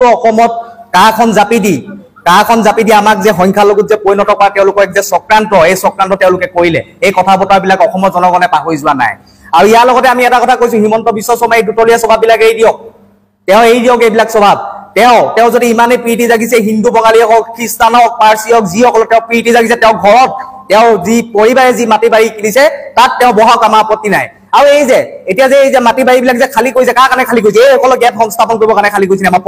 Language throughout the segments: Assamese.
অসমত কাখন জাপি দি আমাক যে সংখ্যালঘুত যে পৰিণত কৰা তেওঁলোকৰ এক যে চক্ৰান্ত এই চক্ৰান্ত তেওঁলোকে কৰিলে এই কথা বতৰাবিলাক অসমৰ জনগণে পাহৰি যোৱা নাই আৰু ইয়াৰ লগতে আমি এটা কথা কৈছো হিমন্ত বিশ্ব শৰ্মাই দুতলীয়া স্বভাৱবিলাক এৰি দিয়ক এইবিলাক স্বভাৱ তেওঁ যদি ইমানে প্ৰীতি জাগিছে হিন্দু বঙালী হওক খ্ৰীষ্টান হওক পাৰ্চী হওক যিসকল তেওঁ প্ৰীতি জাগিছে তেওঁ ঘৰত তেওঁ যি পৰিবাৰে যি মাটি বাৰী কিনিছে তাত তেওঁ বহক আমাৰ আপত্তি নাই আৰু এই যে এতিয়া যে এই যে মাটি বাৰীবিলাক যে খালী কৰিছে কাৰ কাৰণে খালী কৰিছে এইসকলক গেট সংস্থাপন কৰিবৰ কাৰণে খালী কৰিছে আমাৰ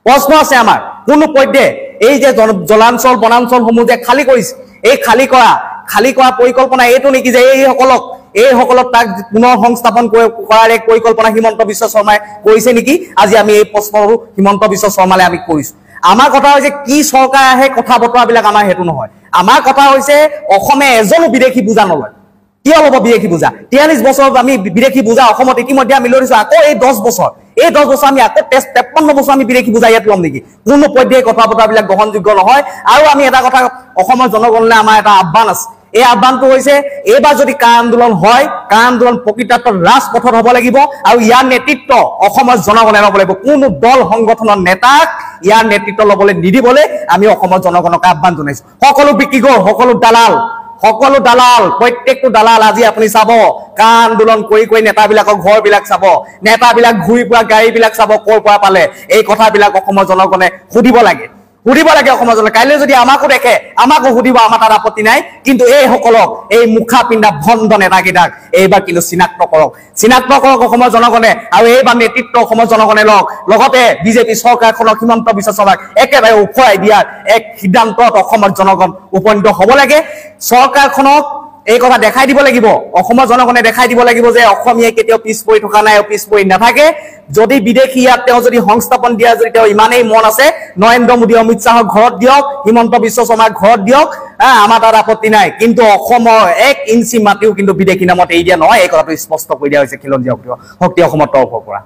প্ৰশ্ন আছে আমাৰ কোনো পধ্যে এই যে জলাঞ্চল বনাঞ্চলসমূহ যে খালী কৰিছে এই খালী কৰা পৰিকল্পনা এইটো নেকি যে এইসকলক তাক পুনৰ সংস্থাপন কৰাৰ এক পৰিকল্পনা হিমন্ত বিশ্ব শৰ্মাই কৰিছে নেকি আজি আমি এই প্ৰশ্নটো হিমন্ত বিশ্ব শৰ্মালৈ আমি কৰিছো আমাৰ কথা হৈছে কি চৰকাৰ আহে কথা বতৰাবিলাক আমাৰ হেতু নহয় আমাৰ কথা হৈছে অসমে এজনো বিদেশী বুজা নলয় কিয় ল'ব বিদেশী বুজা 43 বছৰ আমি বিদেশী বুজা অসমত ইতিমধ্যে আমি লৈ দিছো আকৌ এই 10 বছৰ আমি আকৌ 53 বছৰ আমি বিদেশী বুজা ইয়াত ল'ম নেকি কোনো পধ্যে কথা বতৰাবিলাক গ্ৰহণযোগ্য নহয় আৰু আমি এটা কথা অসমৰ জনগণলৈ আমাৰ এটা আহ্বান আছে এই আহ্বানটো হৈছে এইবাৰ যদি কা আন্দোলন হয় কা আন্দোলন প্ৰকৃতাৰ্থত ৰাজপথত হ'ব লাগিব আৰু ইয়াৰ নেতৃত্ব অসমৰ জনগণে ল'ব লাগিব কোনো দল সংগঠনৰ নেতাক ইয়াৰ নেতৃত্ব ল'বলৈ নিদিবলৈ আমি অসমৰ জনগণক আহ্বান জনাইছো সকলো বিক্ৰীগৰ সকলো দালাল প্ৰত্যেকটো দালাল আজি আপুনি চাব কা আন্দোলন কৰি নেতাবিলাকৰ ঘৰবিলাক চাব নেতাবিলাক ঘূৰি পোৱা গাড়ীবিলাক চাব ক'ৰ পৰা পালে এই কথাবিলাক অসমৰ জনগণে সুধিব লাগে অসমৰ জনগণে কাইলৈ যদি আমাকো দেখে আমাকো সুধিব আমাৰ তাত আপত্তি নাই কিন্তু এইসকলক এই মুখা পিন্ধা ভণ্ড নেতাকেইটাক এইবাৰ কিন্তু চিনাক্ত কৰক অসমৰ জনগণে আৰু এইবাৰ নেতৃত্ব অসমৰ জনগণে লগতে বিজেপি চৰকাৰখনক হিমন্ত বিশ্ব শৰ্মাক একেবাৰে উফৰাই দিয়াৰ এক সিদ্ধান্তত অসমৰ জনগণ উপনীত হ'ব লাগে চৰকাৰখনক এই কথা দেখাই দিব লাগিব অসমৰ জনগণে দেখাই দিব লাগিব যে অসমীয়াই কেতিয়াও পিছ পৰি থকা নাই আৰু পিছ পৰি নাথাকে যদি বিদেশী ইয়াত তেওঁ যদি সংস্থাপন দিয়া যদি তেওঁ ইমানেই মন আছে নৰেন্দ্ৰ মোদী অমিত শাহক ঘৰত দিয়ক হিমন্ত বিশ্ব শৰ্মাক ঘৰত দিয়ক আমাৰ তাত আপত্তি নাই কিন্তু অসমৰ 1 ইঞ্চি মাটিও কিন্তু বিদেশী নামত এৰি দিয়া নহয় এই কথাটো স্পষ্ট কৰি দিয়া হৈছে খিলঞ্জীয়া শক্তি অসমৰ তৰফৰ পৰা